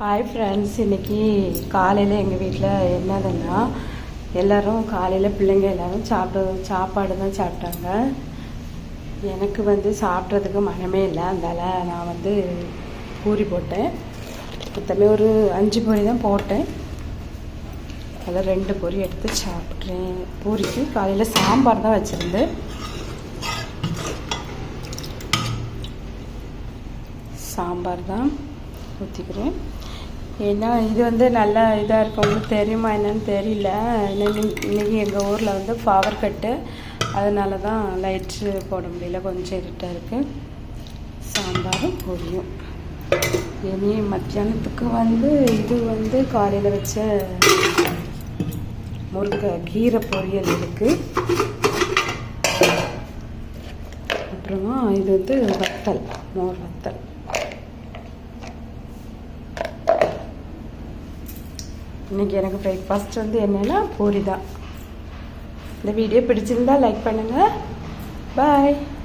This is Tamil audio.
ஹாய் ஃப்ரெண்ட்ஸ், இன்றைக்கி காலையில் எங்கள் வீட்டில் என்னதுன்னா எல்லோரும் காலையில் பிள்ளைங்க எல்லோரும் சாப்பாடு தான் சாப்பிட்டாங்க. எனக்கு சாப்பிட்றதுக்கு மனமே இல்லை. அதனால் நான் பூரி போட்டேன். மொத்தமே ஒரு 5 பொரி தான் போட்டேன். அதில் 2 பொரி எடுத்து சாப்பிட்றேன். பூரிக்கு காலையில் சாம்பார் தான் வச்சுருந்து. சாம்பார் தான் ஊற்றிக்கிறேன். ஏன்னா இது நல்லா இதாக இருக்கும். உங்களுக்கு தெரியுமா என்னன்னு தெரியல. இன்றைக்கி எங்கள் ஊரில் பவர் கட்டு, அதனால தான் லைட்ஸு போட முடியல, கொஞ்சம் இருட்டாக இருக்குது. சாம்பாரும் பூரியும். இனி மத்தியானத்துக்கு இது காலையில் வச்ச கீரை பொரியல் இருக்குது. அப்புறமா இது வத்தல், மோர் வத்தல். இன்றைக்கி எனக்கு பிரேக்ஃபாஸ்ட் என்னென்னா பூரி தான். இந்த வீடியோ பிடிச்சிருந்தா லைக் பண்ணுங்கள். பாய்.